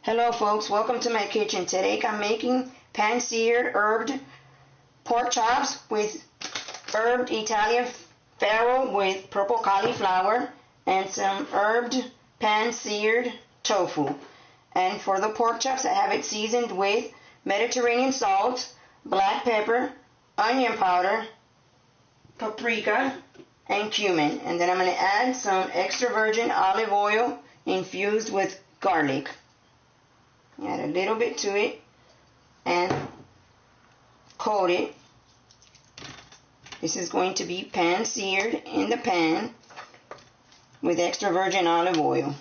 Hello folks, welcome to my kitchen. Today I'm making pan-seared herbed pork chops with herbed Italian Faro with purple cauliflower and some herbed pan-seared tofu. And for the pork chops I have it seasoned with Mediterranean salt, black pepper, onion powder, paprika, and cumin. And then I'm going to add some extra virgin olive oil infused with garlic. Add a little bit to it and coat it. This is going to be pan seared in the pan with extra virgin olive oil.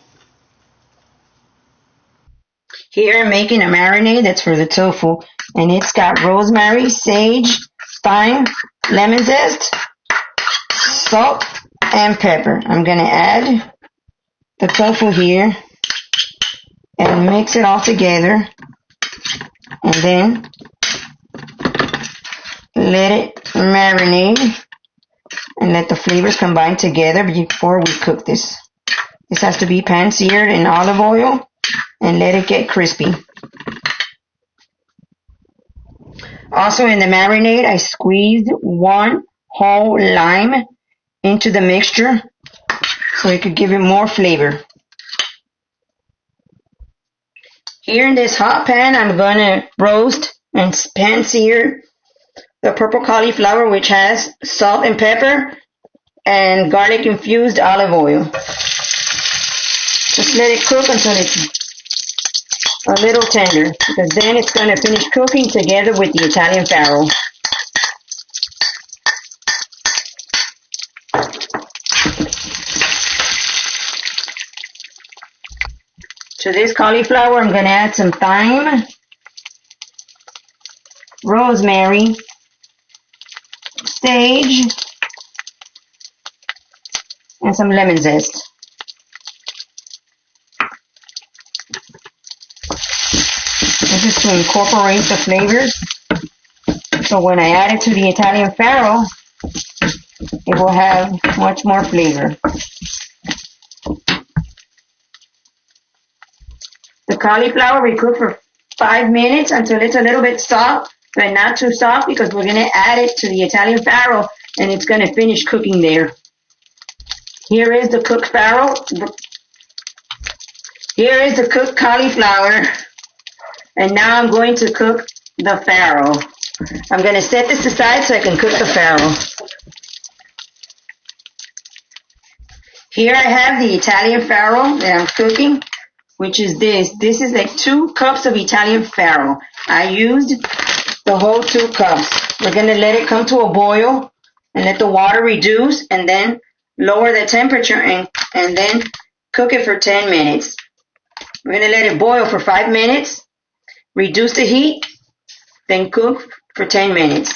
Here I'm making a marinade that's for the tofu, and it's got rosemary, sage, thyme, lemon zest, salt, and pepper. I'm going to add the tofu here and mix it all together, and then let it marinate and let the flavors combine together before we cook this. This has to be pan seared in olive oil and let it get crispy. Also in the marinade I squeezed one whole lime into the mixture so it could give it more flavor. Here in this hot pan, I'm going to roast and pan sear the purple cauliflower, which has salt and pepper and garlic infused olive oil. Just let it cook until it's a little tender, because then it's going to finish cooking together with the Italian Faro. To this cauliflower, I'm going to add some thyme, rosemary, sage, and some lemon zest. This is to incorporate the flavors, so when I add it to the Italian Faro, it will have much more flavor. The cauliflower we cook for 5 minutes until it's a little bit soft, but not too soft, because we're going to add it to the Italian Faro and it's going to finish cooking there. Here is the cooked Faro. Here is the cooked cauliflower, and now I'm going to cook the Faro. I'm going to set this aside so I can cook the Faro. Here I have the Italian Faro that I'm cooking, which is this. This is like 2 cups of Italian Faro. I used the whole 2 cups. We're going to let it come to a boil and let the water reduce, and then lower the temperature and then cook it for 10 minutes. We're going to let it boil for 5 minutes, reduce the heat, then cook for 10 minutes.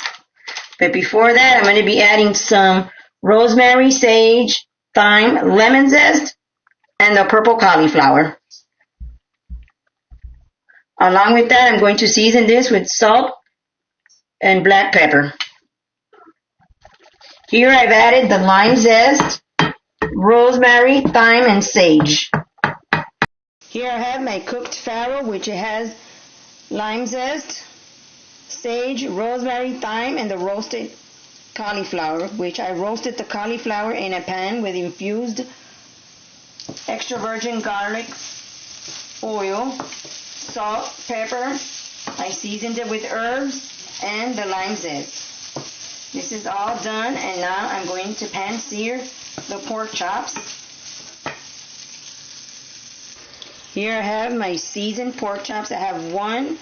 But before that, I'm going to be adding some rosemary, sage, thyme, lemon zest, and the purple cauliflower. Along with that, I'm going to season this with salt and black pepper. Here I've added the lime zest, rosemary, thyme, and sage. Here I have my cooked Faro, which has lime zest, sage, rosemary, thyme, and the roasted cauliflower, which I roasted the cauliflower in a pan with infused extra virgin garlic oil, salt, pepper. I seasoned it with herbs and the lime zest. This is all done, and now I'm going to pan sear the pork chops. Here I have my seasoned pork chops. I have one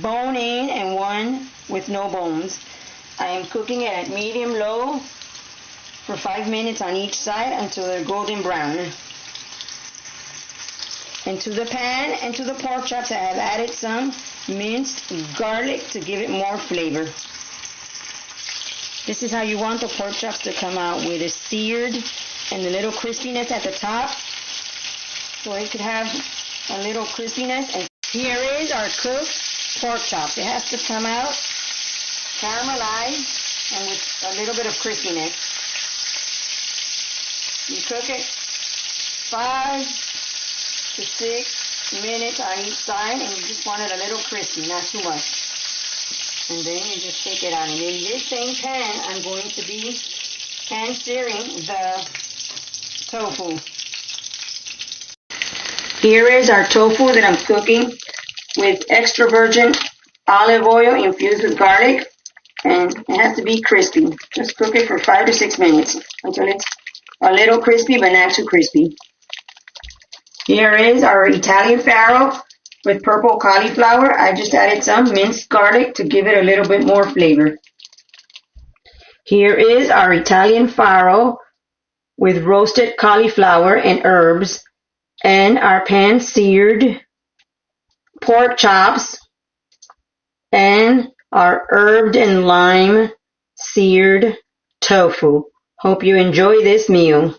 bone in and one with no bones. I am cooking it at medium-low for 5 minutes on each side until they're golden brown. Into the pan and to the pork chops I have added some minced garlic to give it more flavor. This is how you want the pork chops to come out, with a seared and a little crispiness at the top, so it could have a little crispiness. And here is our cooked pork chops. It has to come out caramelized and with a little bit of crispiness. You cook it 5 to 6 minutes on each side, and you just want it a little crispy, not too much. And then you just take it out. And in this same pan, I'm going to be pan searing the tofu. Here is our tofu that I'm cooking with extra virgin olive oil infused with garlic. And it has to be crispy. Just cook it for 5 to 6 minutes until it's a little crispy but not too crispy. Here is our Italian Faro with purple cauliflower. I just added some minced garlic to give it a little bit more flavor. Here is our Italian Faro with roasted cauliflower and herbs, and our pan seared pork chops, and our herbed and lime seared tofu. Hope you enjoy this meal.